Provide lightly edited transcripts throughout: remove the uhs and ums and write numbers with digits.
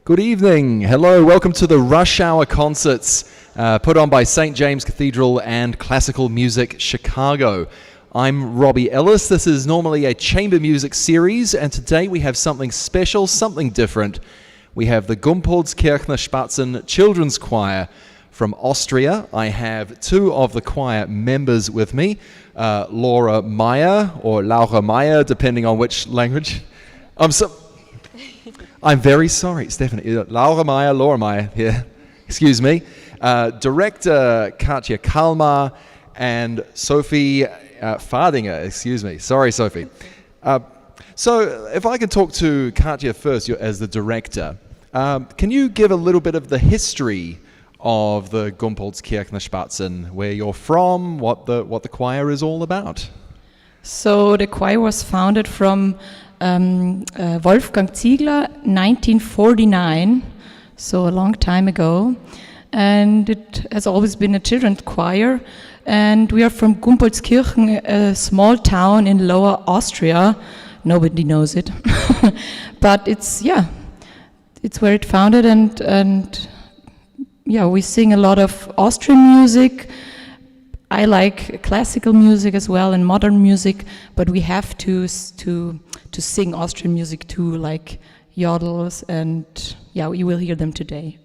Good evening. Hello. Welcome to the Rush Hour concerts put on by St. James Cathedral and Classical Music Chicago. I'm Robbie Ellis. This is normally a chamber music series, and today we have something special, something different. We have the Gumpoldskirchner Spatzen Children's Choir from Austria. I have two of the choir members with me, Laura Meyer, or Laura Meyer, depending on which language. I'm very sorry, Stephanie. Laura Meyer here. Excuse me. Director Katja Kalmar and Sophie Fardinger. Excuse me. Sorry, Sophie. So if I can talk to Katja first, as the director, can you give a little bit of the history of the Gumpoldskirchner Spatzen, where you're from, what the choir is all about? So the choir was founded from Wolfgang Ziegler, 1949, so a long time ago, and it has always been a children's choir, and we are from Gumpoldskirchen, a small town in Lower Austria. Nobody knows it, but it's where it founded, and we sing a lot of Austrian music. I like classical music as well and modern music, but we have to sing Austrian music too, like yodels, and you will hear them today.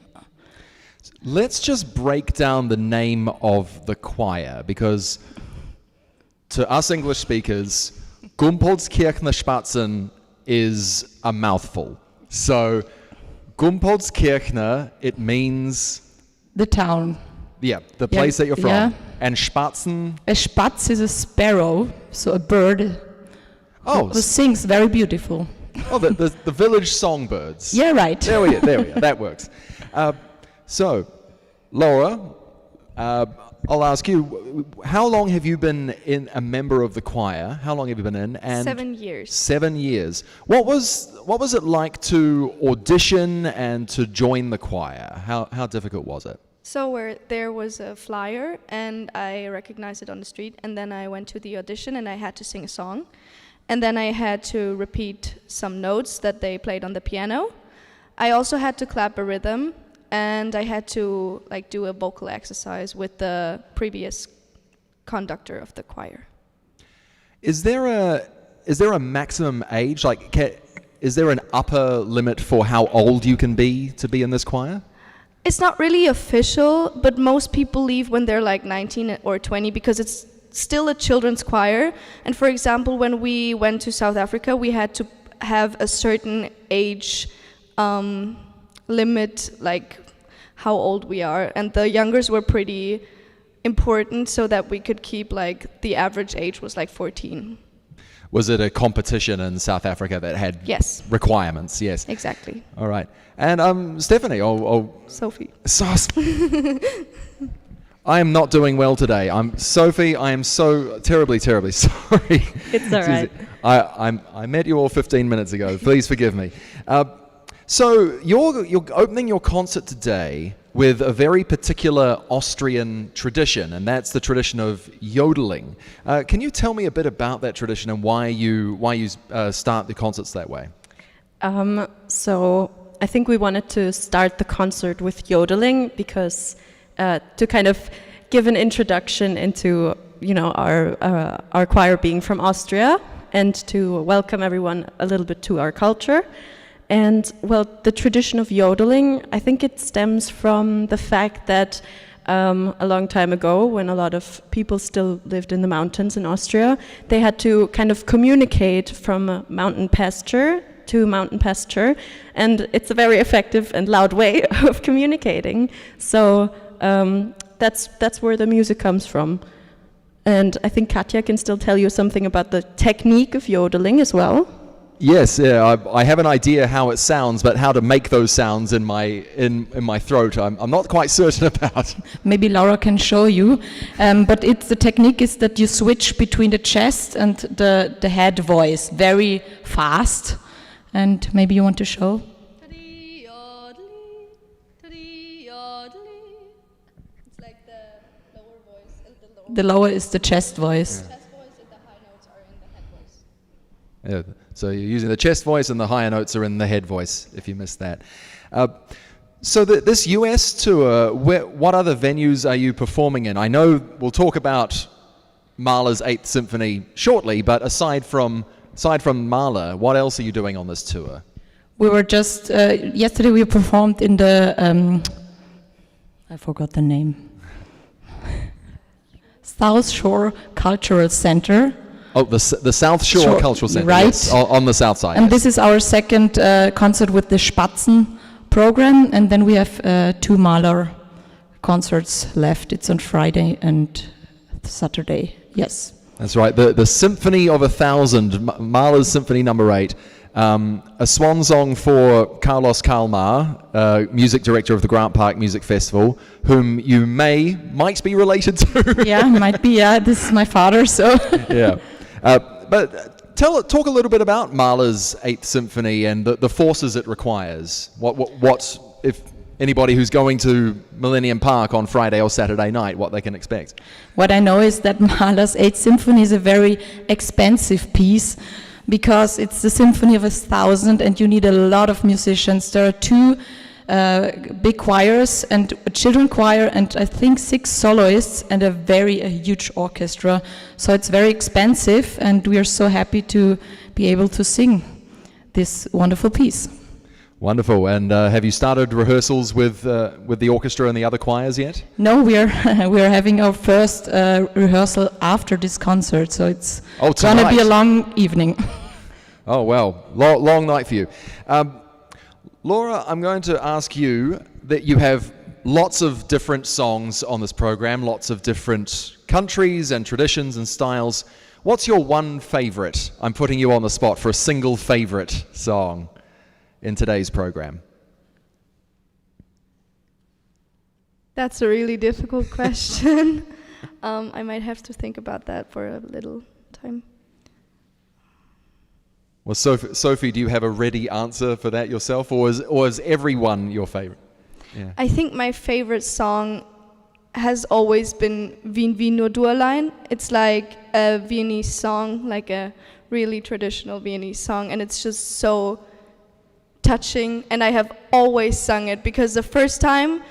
Let's just break down the name of the choir, because to us English speakers, Gumpoldskirchner Spatzen is a mouthful. So Gumpoldskirchner, it means the town. Yeah, the place that you're from. Yeah. And Spatzen? A Spatz is a sparrow, so a bird who sings very beautiful. Oh, the village songbirds. Yeah, right. There we are. That works. So, Laura, I'll ask you, how long have you been a member of the choir? How long have you been in? And 7 years. 7 years. What was it like to audition and to join the choir? How difficult was it? So there was a flyer, and I recognized it on the street, and then I went to the audition, and I had to sing a song. And then I had to repeat some notes that they played on the piano. I also had to clap a rhythm, and I had to do a vocal exercise with the previous conductor of the choir. Is there a maximum age? Is there an upper limit for how old you can be to be in this choir? It's not really official, but most people leave when they're 19 or 20 because it's still a children's choir. And for example, when we went to South Africa, we had to have a certain age limit, like how old we are. And the youngers were pretty important so that we could keep the average age was 14. Was it a competition in South Africa that had requirements? Yes. Exactly. All right. And Stephanie, Sophie. I am not doing well today. Sophie, I am so terribly, terribly sorry. It's all right. I met you all 15 minutes ago. Please forgive me. So you're opening your concert today with a very particular Austrian tradition, and that's the tradition of yodeling. Can you tell me a bit about that tradition and why you start the concerts that way? So I think we wanted to start the concert with yodeling because to kind of give an introduction into our choir being from Austria and to welcome everyone a little bit to our culture. And the tradition of yodeling, I think it stems from the fact that a long time ago, when a lot of people still lived in the mountains in Austria, they had to kind of communicate from mountain pasture to mountain pasture, and it's a very effective and loud way of communicating. So that's where the music comes from. And I think Katja can still tell you something about the technique of yodeling as well. Yes, I have an idea how it sounds, but how to make those sounds in my throat, I'm not quite certain about. Maybe Laura can show you, but the technique is that you switch between the chest and the head voice very fast, and maybe you want to show. It's like the lower voice. The lower is the chest voice. The chest voice and the high notes are in the head voice. Yeah. So you're using the chest voice and the higher notes are in the head voice, if you missed that. So this US tour, what other venues are you performing in? I know we'll talk about Mahler's 8th Symphony shortly, but aside from Mahler, what else are you doing on this tour? We were just, yesterday we performed in the, I forgot the name, South Shore Cultural Center. Oh, the South Shore Cultural Center, right. Yes, on the south side. And yes. this is our second concert with the Spatzen program, and then we have 2 Mahler concerts left. It's on Friday and Saturday, yes. That's right, the Symphony of 1,000, Mahler's Symphony No. 8. A swan song for Carlos Kalmar, music director of the Grant Park Music Festival, whom you might be related to. Yeah, might be, yeah. This is my father, so. Yeah. But talk a little bit about Mahler's 8th Symphony and the forces it requires. What if anybody who's going to Millennium Park on Friday or Saturday night, what they can expect? What I know is that Mahler's 8th Symphony is a very expensive piece because it's the Symphony of 1,000 and you need a lot of musicians. There are 2 big choirs and a children choir and I think 6 soloists and a huge orchestra. So it's very expensive and we are so happy to be able to sing this wonderful piece. Wonderful. And have you started rehearsals with the orchestra and the other choirs yet? No, we are having our first rehearsal after this concert, so it's going to be a long evening. Oh, well, long night for you. Laura, I'm going to ask you that you have lots of different songs on this program, lots of different countries and traditions and styles. What's your one favorite? I'm putting you on the spot for a single favorite song in today's program. That's a really difficult question. I might have to think about that for a little time. Well, Sophie, do you have a ready answer for that yourself, or is everyone your favorite? Yeah. I think my favorite song has always been Wie nur du allein. It's like a Viennese song, like a really traditional Viennese song, and it's just so touching, and I have always sung it because the first time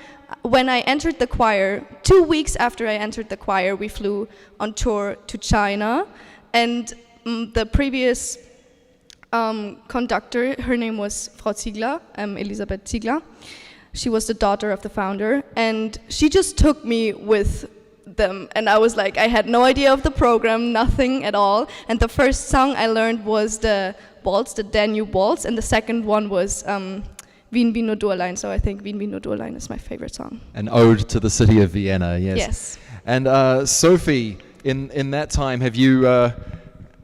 when I entered the choir, 2 weeks after I entered the choir, we flew on tour to China, and the previous conductor, her name was Frau Ziegler, Elisabeth Ziegler. She was the daughter of the founder, and she just took me with them, and I was like, I had no idea of the program, nothing at all, and the first song I learned was the waltz, the Danube waltz, and the second one was Wie nur du allein, so I think Wie nur du allein is my favorite song. An ode to the city of Vienna, yes. Yes. And Sophie, in that time, have you...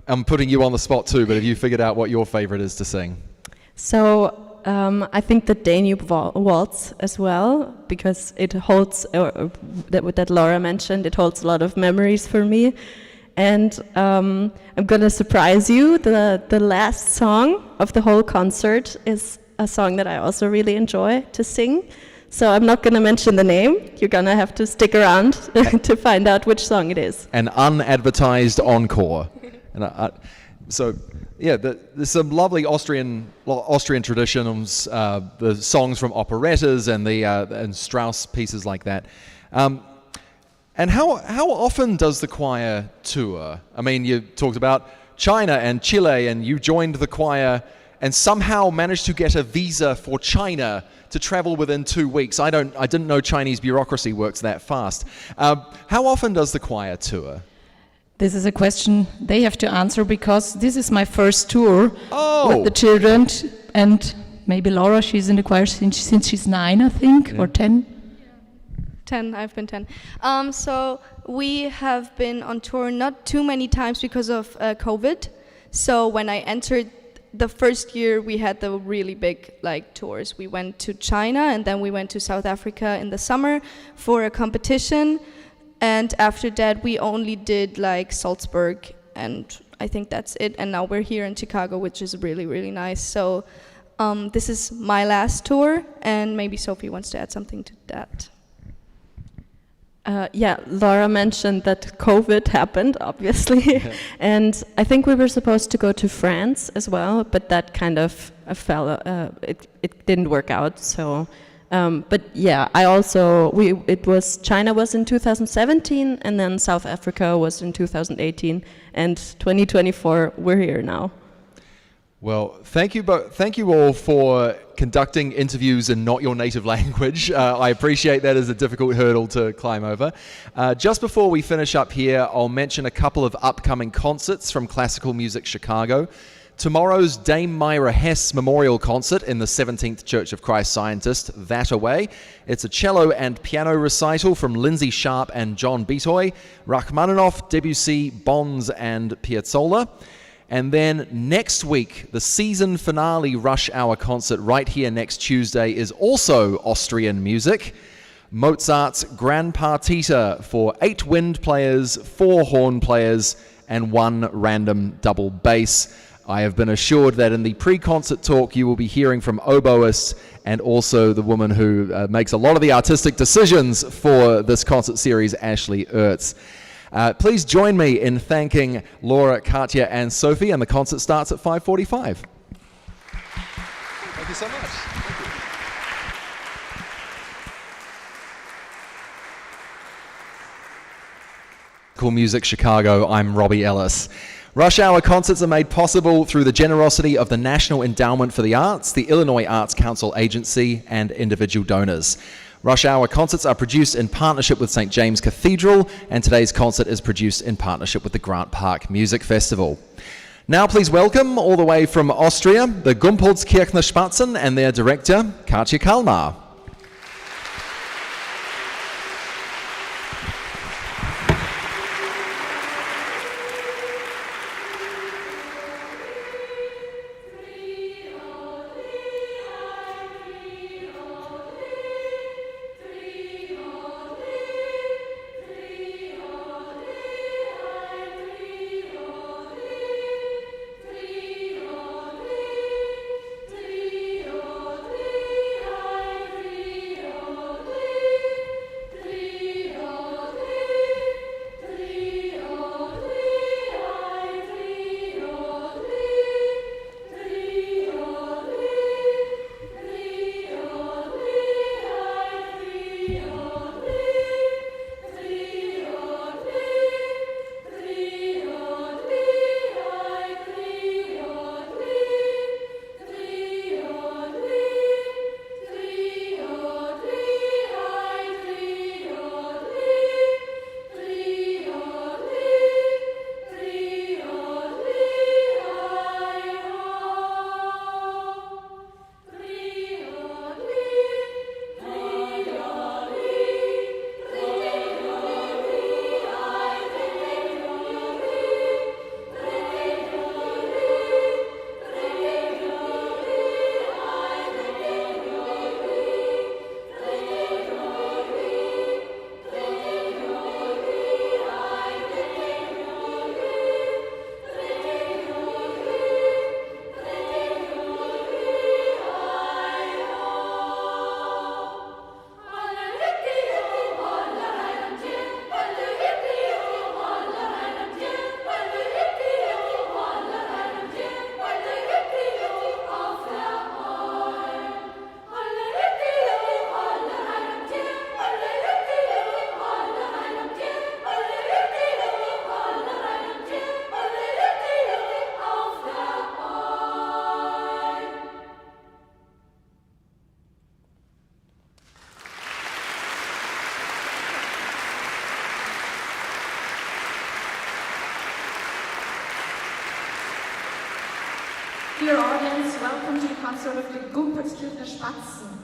I'm putting you on the spot too, but have you figured out what your favorite is to sing? So I think the Danube waltz as well, because it holds, that Laura mentioned, it holds a lot of memories for me. And I'm going to surprise you, the last song of the whole concert is a song that I also really enjoy to sing. So I'm not going to mention the name. You're going to have to stick around to find out which song it is. An unadvertised encore. And so, yeah, there's some lovely Austrian traditions, the songs from operettas and Strauss pieces like that. And how often does the choir tour? I mean, you talked about China and Chile, and you joined the choir and somehow managed to get a visa for China to travel within 2 weeks. I didn't know Chinese bureaucracy works that fast. How often does the choir tour? This is a question they have to answer because this is my first tour with the children, and maybe Laura, she's in the choir since she's 9, I think, or 10. 10, I've been 10. So we have been on tour not too many times because of COVID. So when I entered the first year, we had the really big tours. We went to China and then we went to South Africa in the summer for a competition. And after that, we only did Salzburg, and I think that's it. And now we're here in Chicago, which is really, really nice. So this is my last tour, and maybe Sophie wants to add something to that. Laura mentioned that COVID happened, obviously, and I think we were supposed to go to France as well, but that kind of fell. It didn't work out. So, but yeah, China was in 2017, and then South Africa was in 2018, and 2024 we're here now. Well, thank you all for conducting interviews in not your native language. I appreciate that as a difficult hurdle to climb over. Just before we finish up here, I'll mention a couple of upcoming concerts from Classical Music Chicago. Tomorrow's Dame Myra Hess Memorial Concert in the 17th Church of Christ Scientist, That Away. It's a cello and piano recital from Lindsay Sharp and John Bitoy, Rachmaninoff, Debussy, Bonds, and Piazzolla. And then next week, the season finale Rush Hour concert right here next Tuesday is also Austrian music. Mozart's Gran Partita for 8 wind players, 4 horn players, and 1 random double bass. I have been assured that in the pre-concert talk you will be hearing from oboist and also the woman who makes a lot of the artistic decisions for this concert series, Ashley Ertz. Please join me in thanking Laura, Katja, and Sophie, and the concert starts at 5:45. Thank you so much. Thank you. Cool Music Chicago, I'm Robbie Ellis. Rush Hour concerts are made possible through the generosity of the National Endowment for the Arts, the Illinois Arts Council Agency, and individual donors. Rush Hour concerts are produced in partnership with St. James Cathedral, and today's concert is produced in partnership with the Grant Park Music Festival. Now please welcome, all the way from Austria, the Gumpoldskirchner Spatzen and their director, Katja Kalmar. Dear audience, welcome to the concert of the Gumpoldskirchner Spatzen.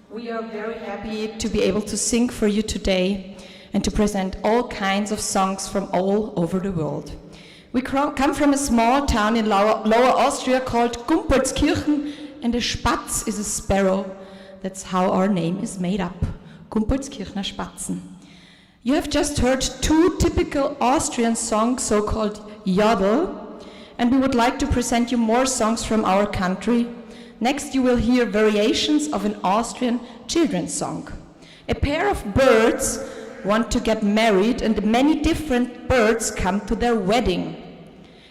We are very happy to be able to sing for you today and to present all kinds of songs from all over the world. We come from a small town in Lower Austria called Gumpoldskirchen, and a Spatz is a sparrow. That's how our name is made up, Gumpoldskirchner Spatzen. You have just heard 2 typical Austrian songs, so-called Jodel, and we would like to present you more songs from our country. Next you will hear variations of an Austrian children's song. A pair of birds want to get married and many different birds come to their wedding.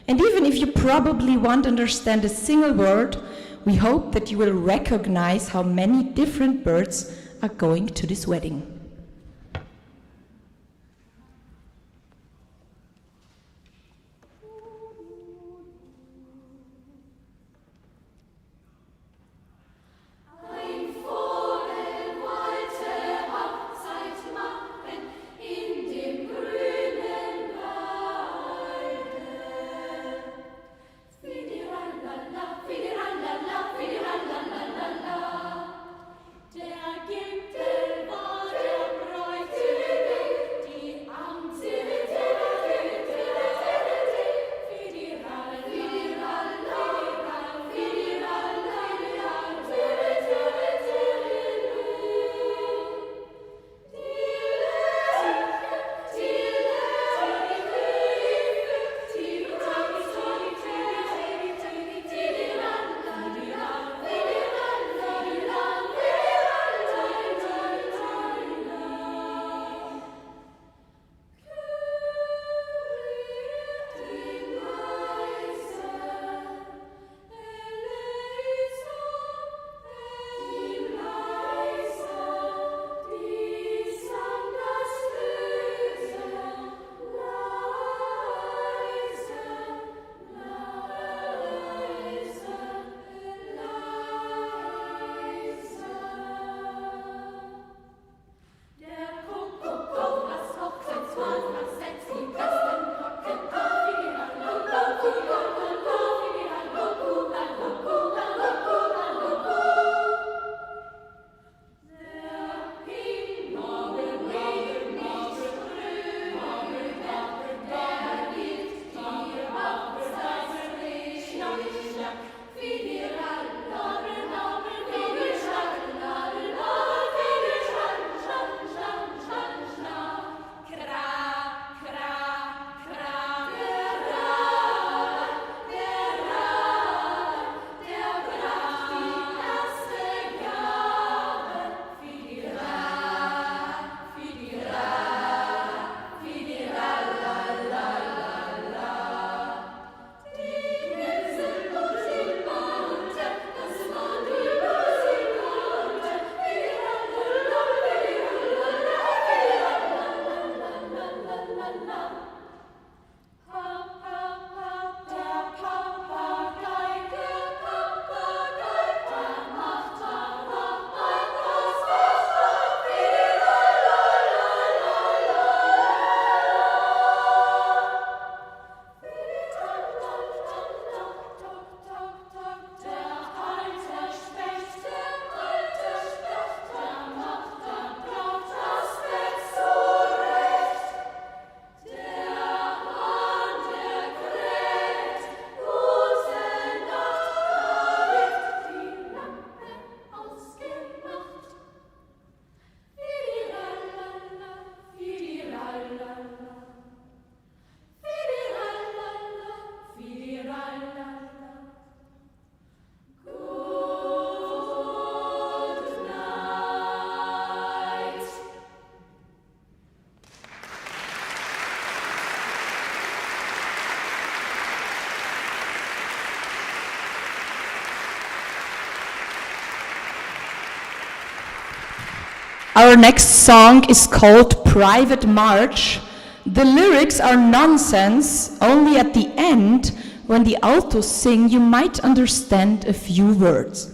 And even if you probably won't understand a single word, we hope that you will recognize how many different birds are going to this wedding. Our next song is called Private March. The lyrics are nonsense, only at the end, when the altos sing, you might understand a few words.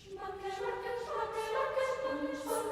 Schmacke, schmacke, schmacke, schmacke, schmacke,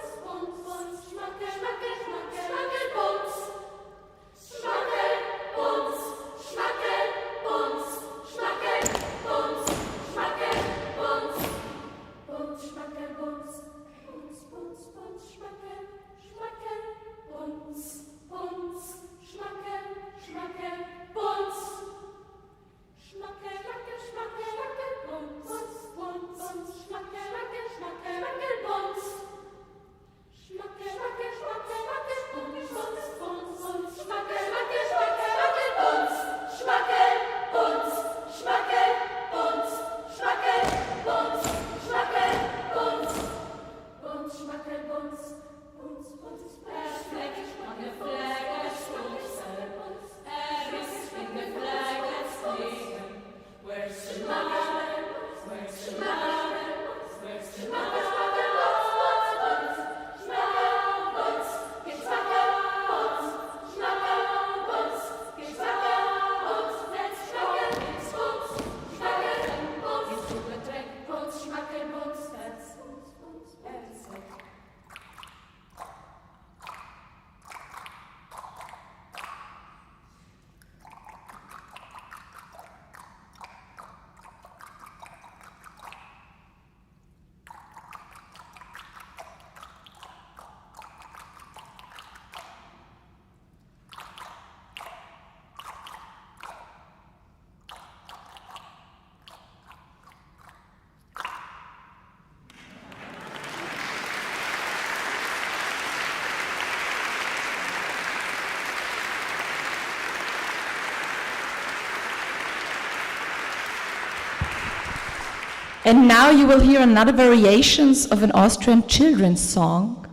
And now you will hear another variations of an Austrian children's song.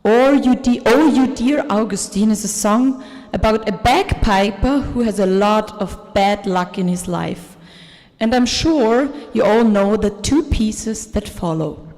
Or Oh You Dear Augustin is a song about a bagpiper who has a lot of bad luck in his life. And I'm sure you all know the two pieces that follow.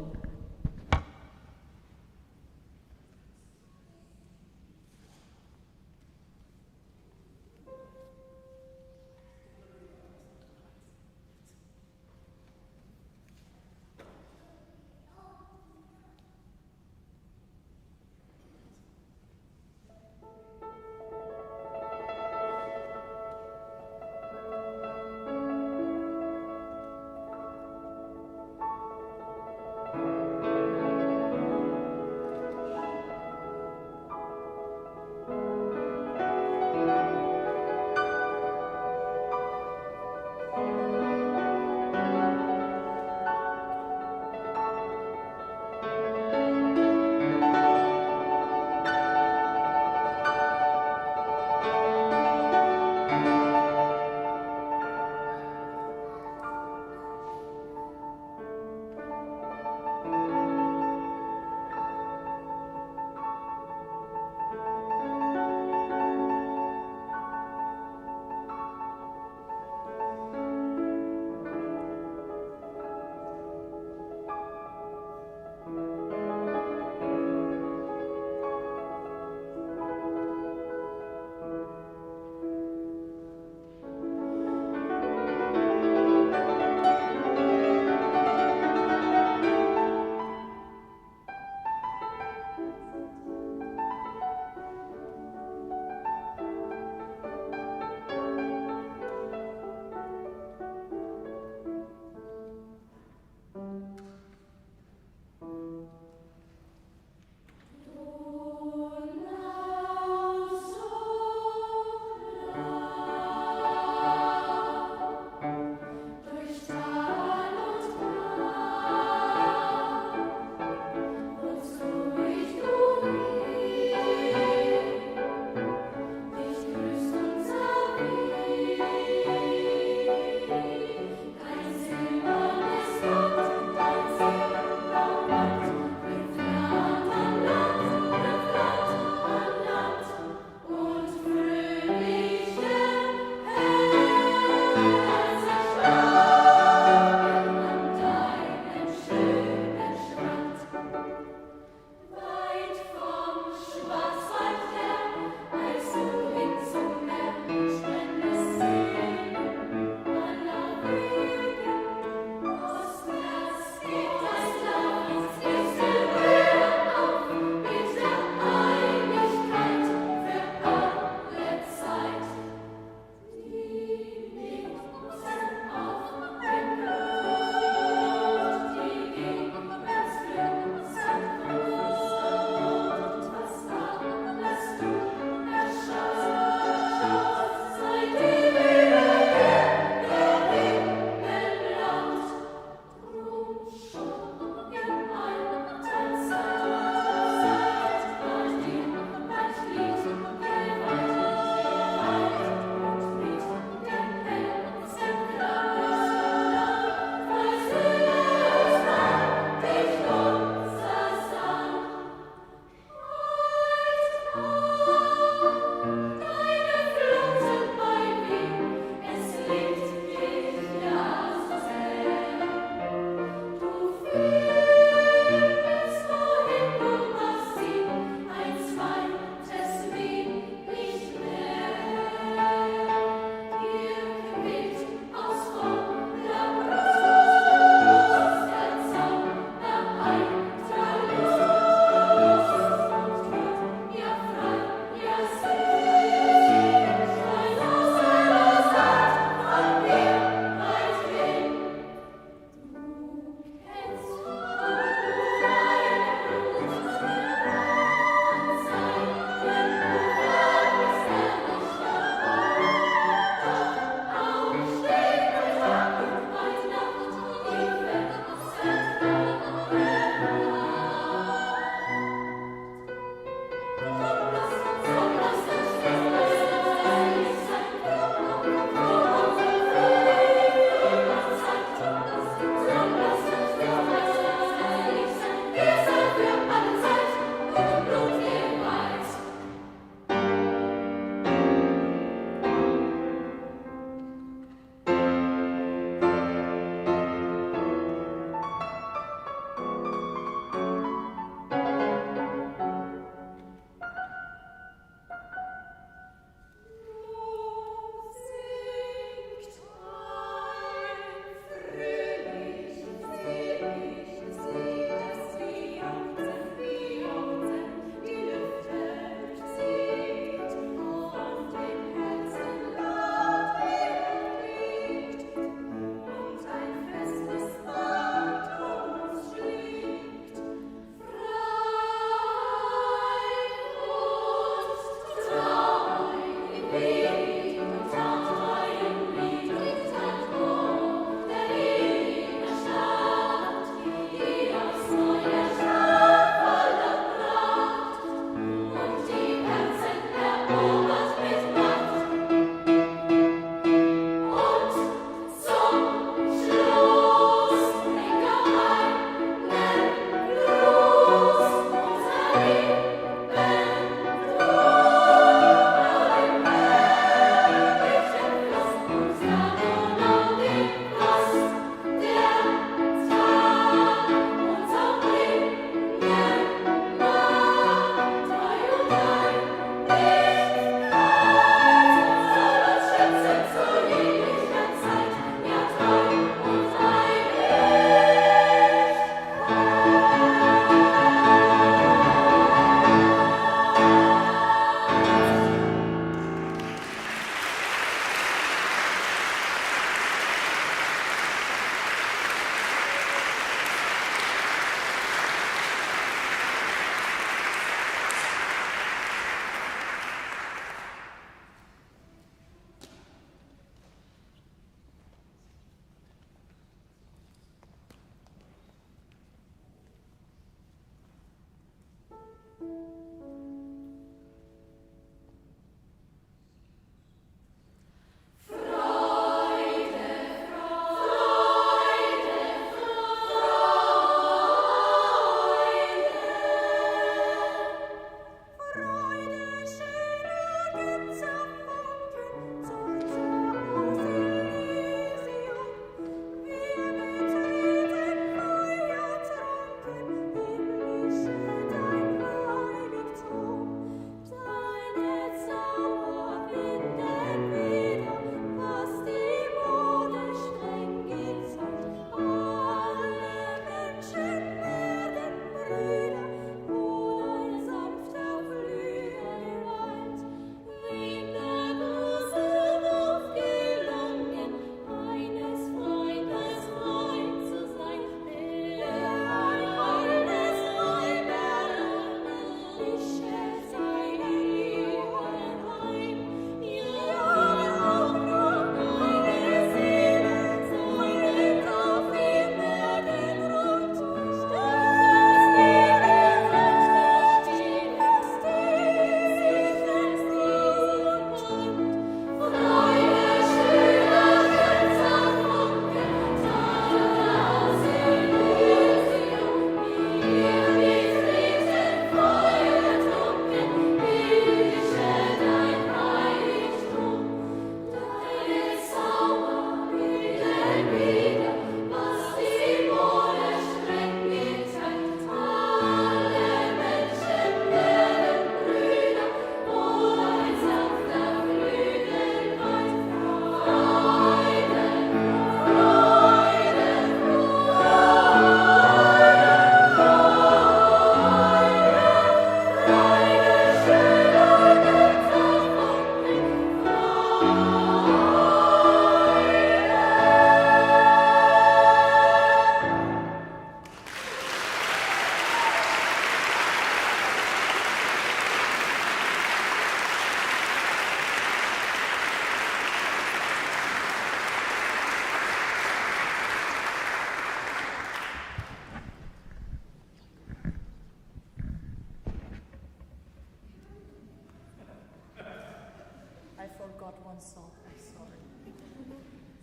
one song, I'm sorry.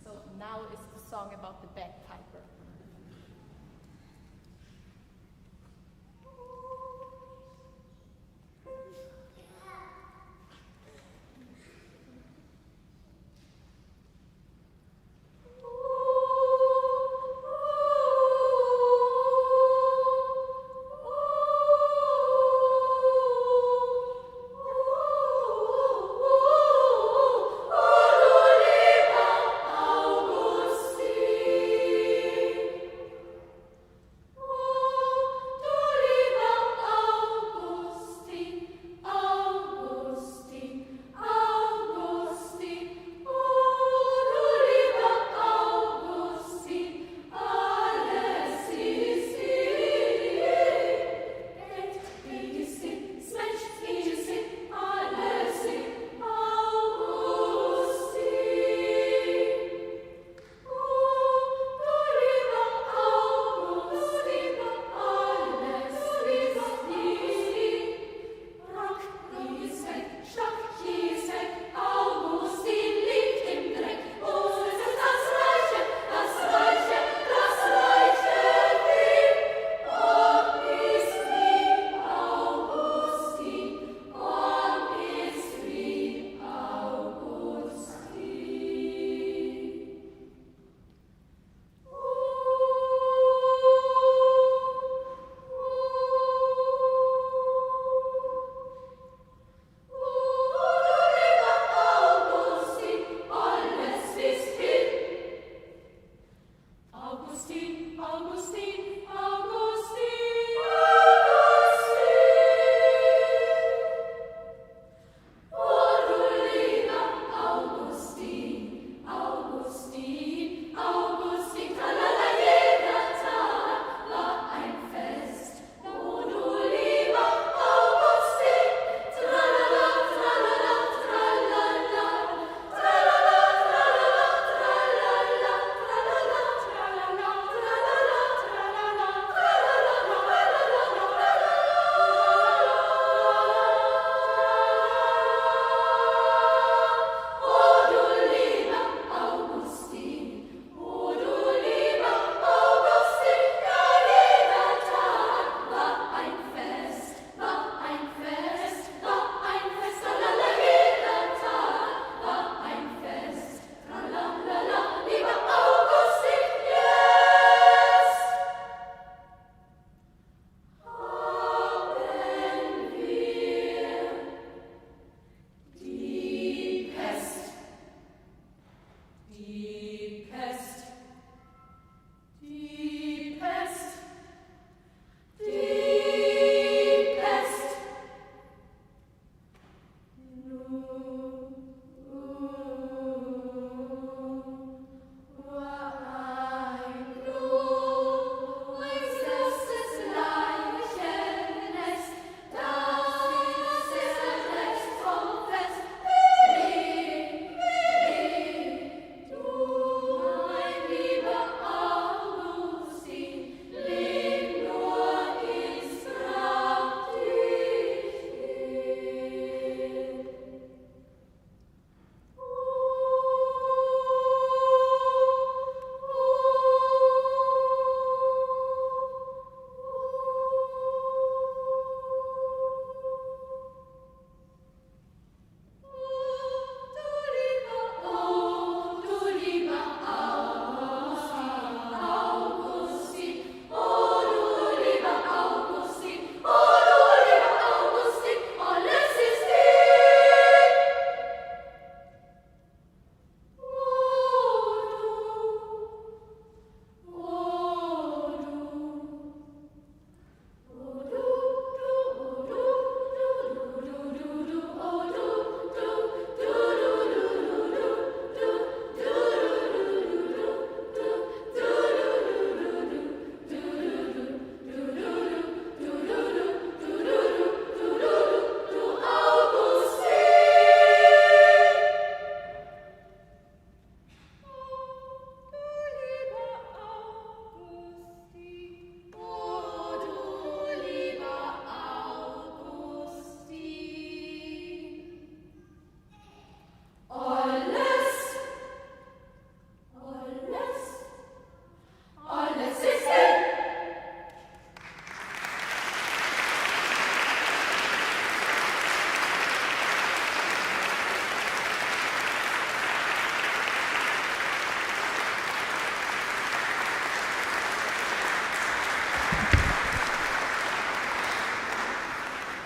So now is the song about the bagpiper.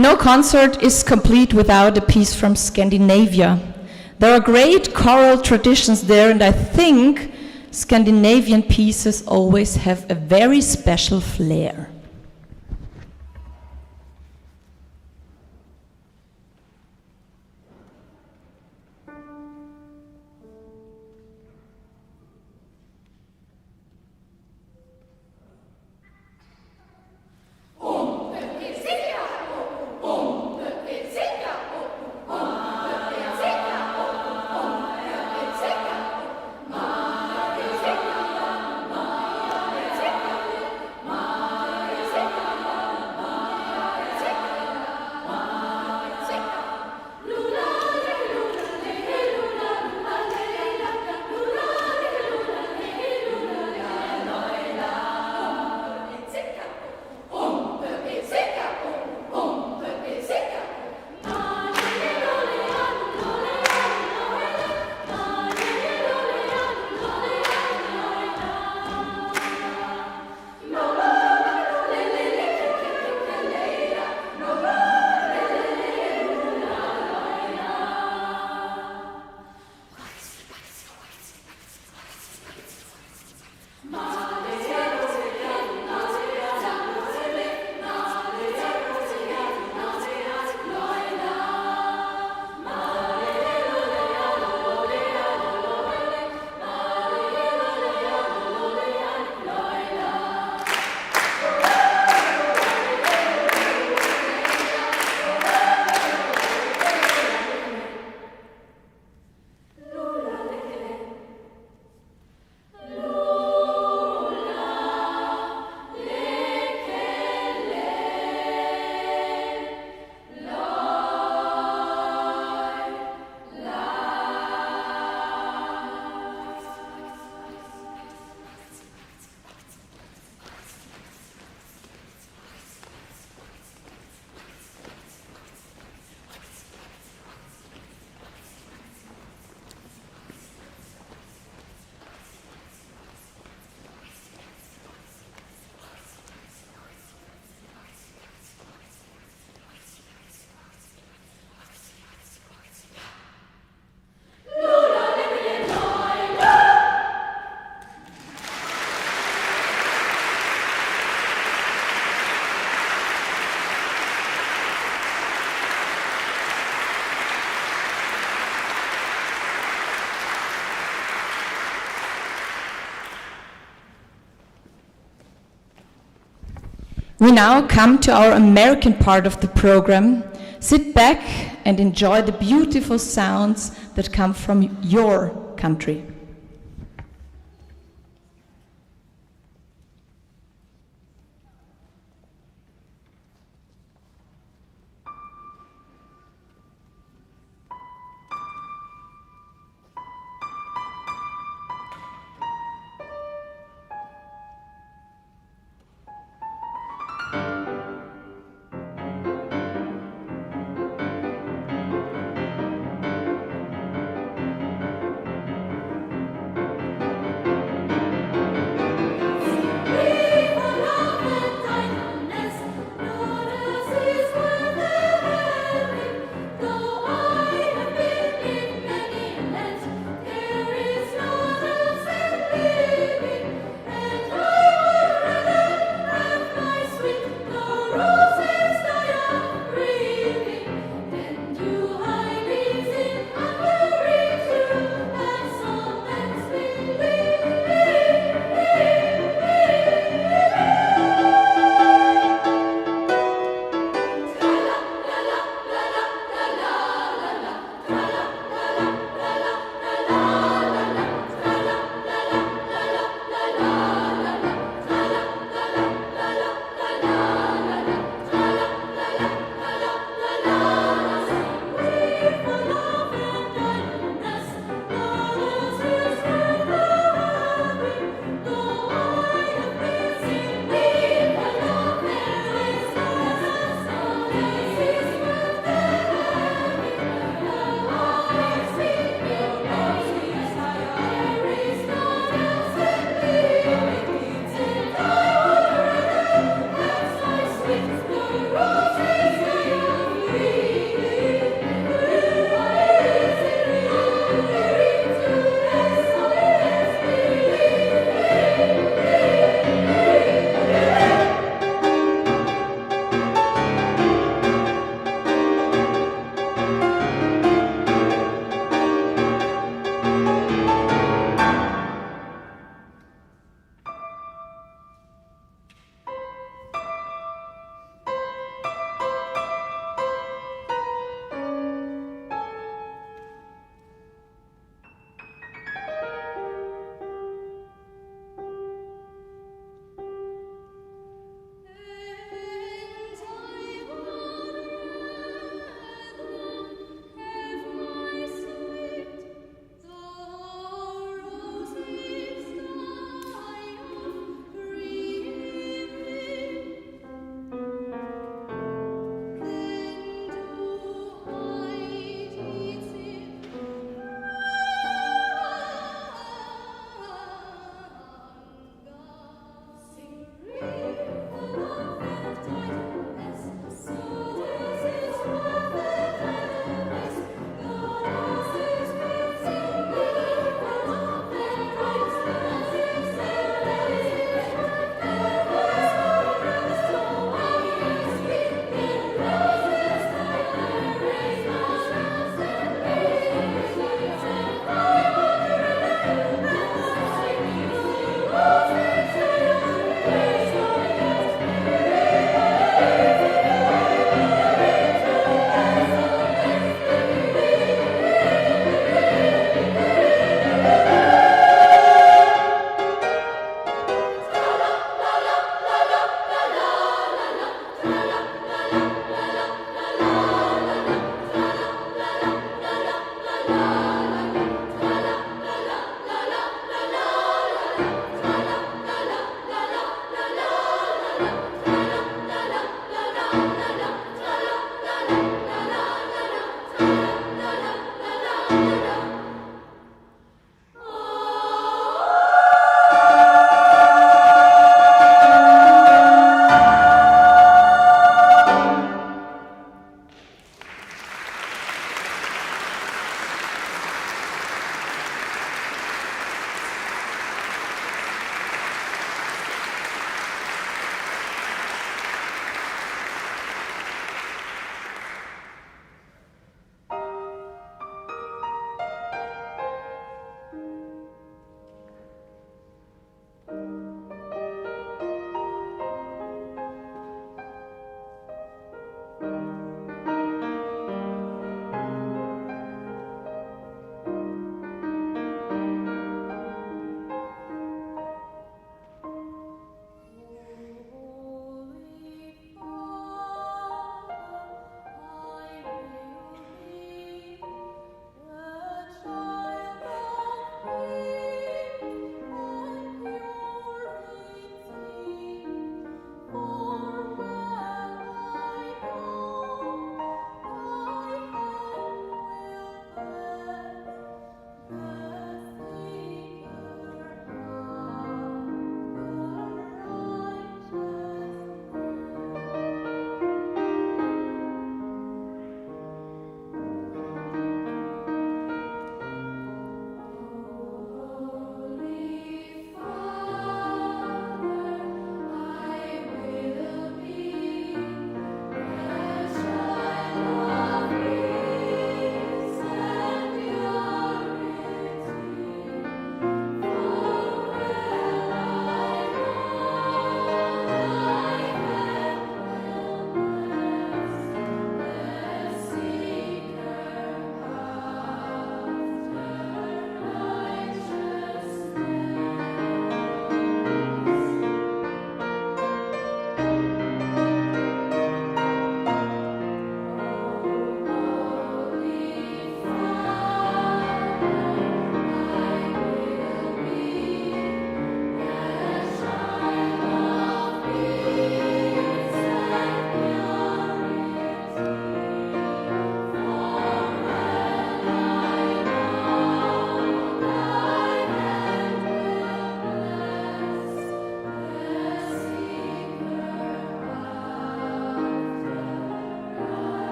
No concert is complete without a piece from Scandinavia. There are great choral traditions there, and I think Scandinavian pieces always have a very special flair. We now come to our American part of the program. Sit back and enjoy the beautiful sounds that come from your country.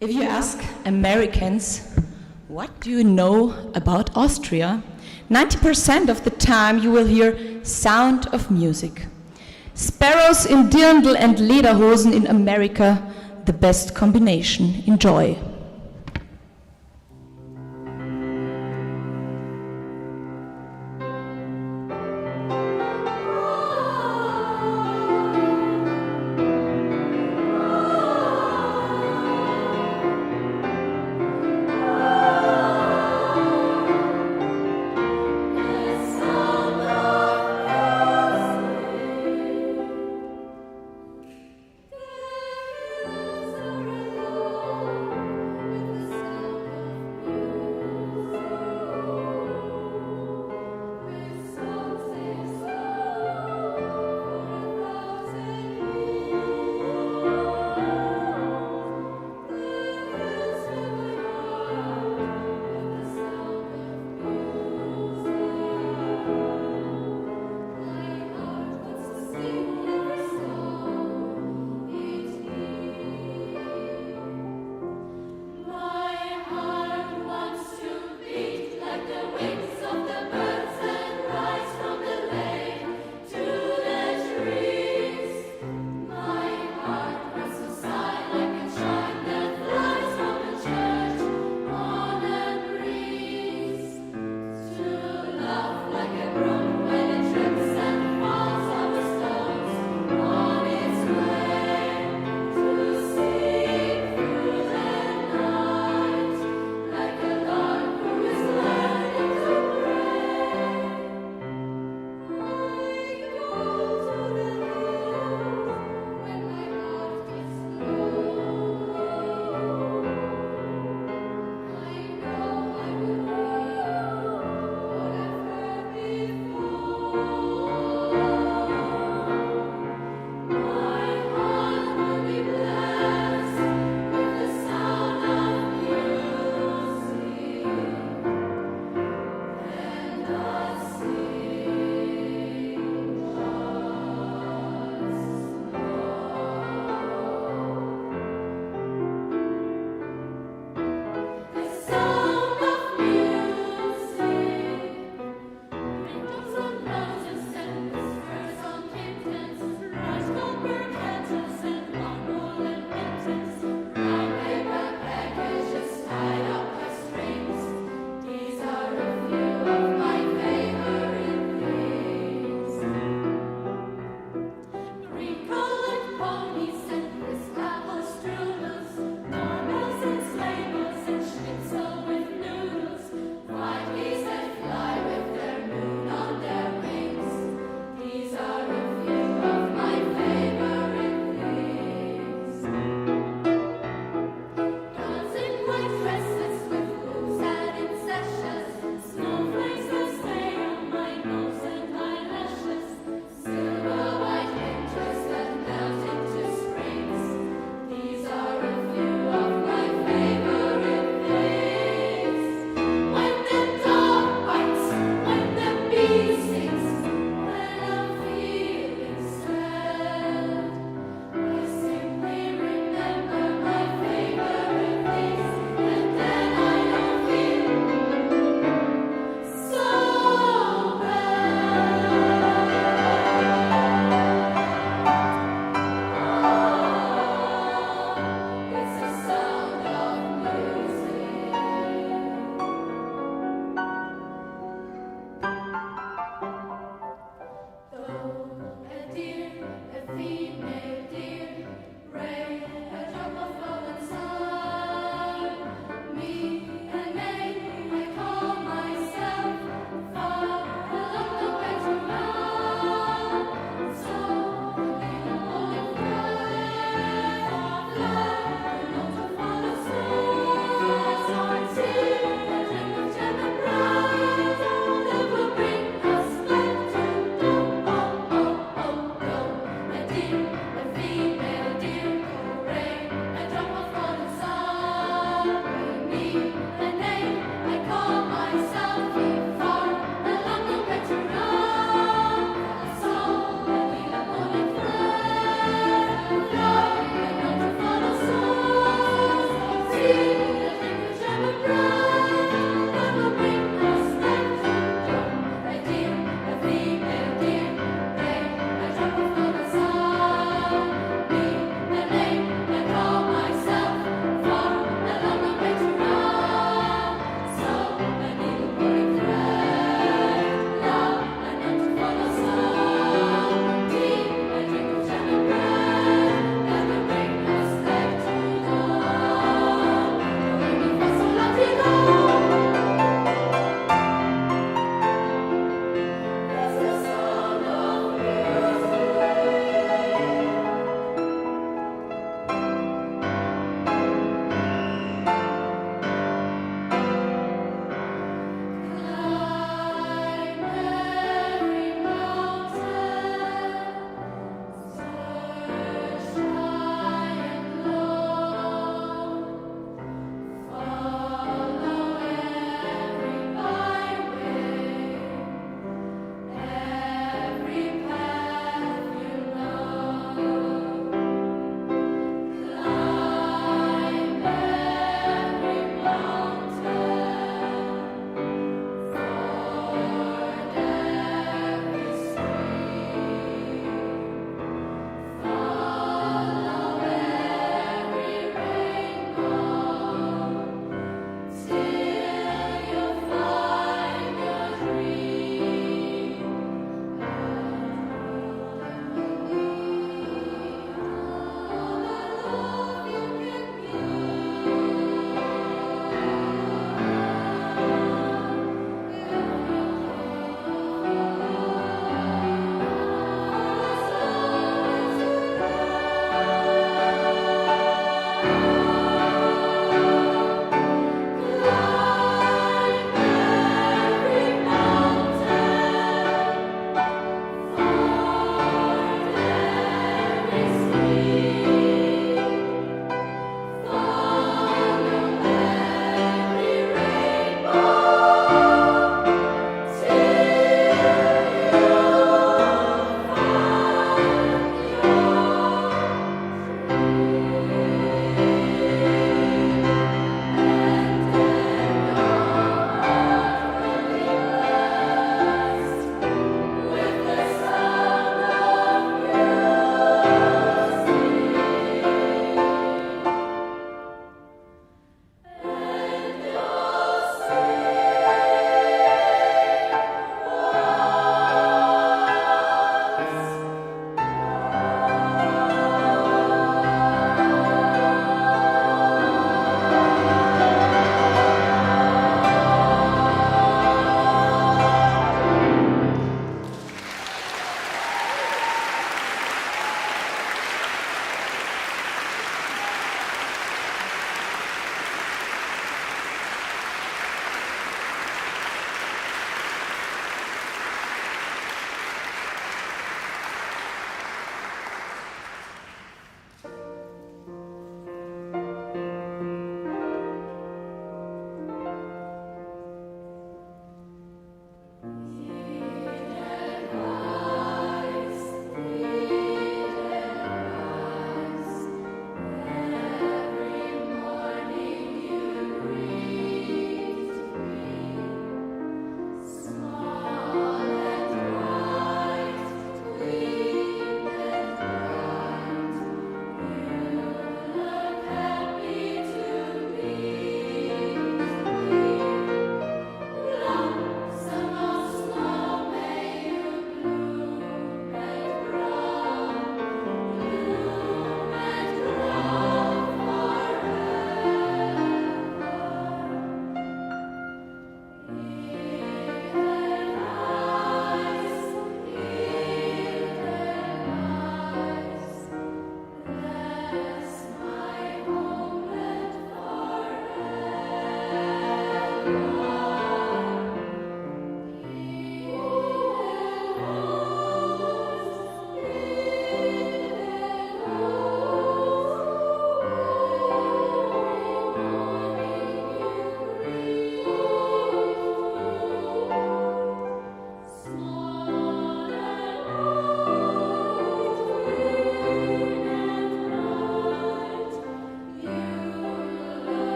If you ask Americans, what do you know about Austria? 90% of the time you will hear sound of music. Sparrows in Dirndl and Lederhosen in America, the best combination. Enjoy.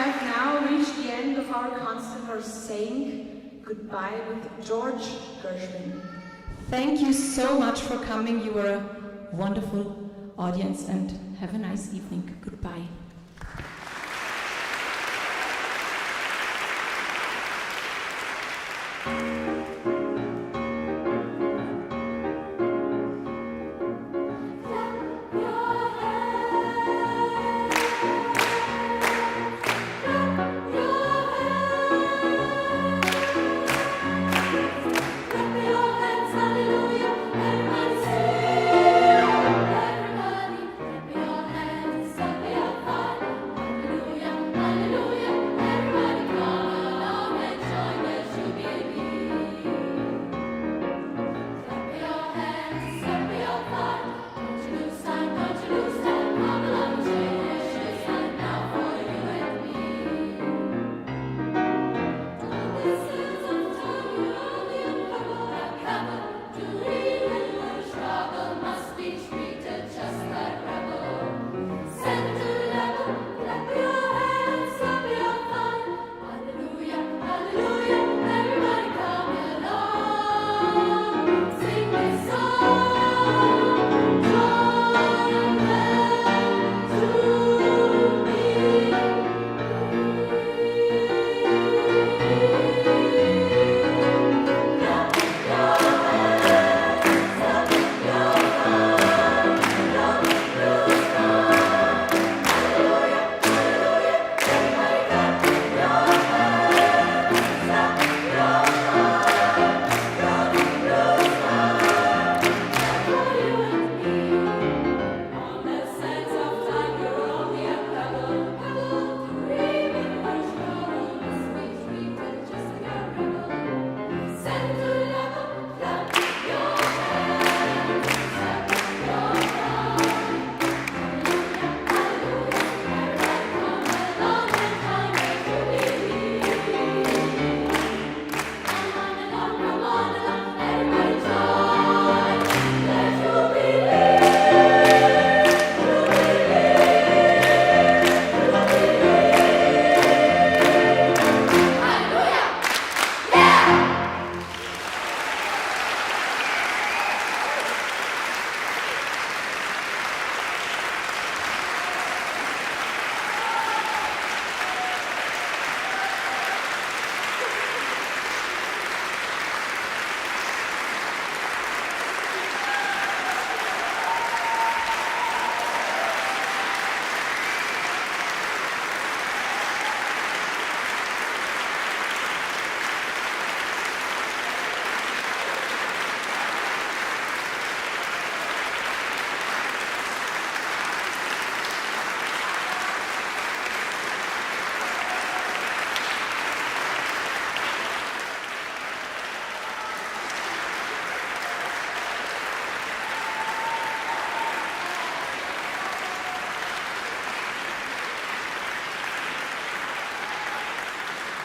have now reached the end of our concert or saying goodbye with George Gershwin. Thank you so much for coming. You were a wonderful audience and have a nice evening. Goodbye.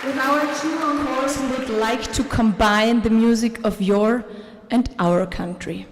With our two encores, We would like to combine the music of your and our country.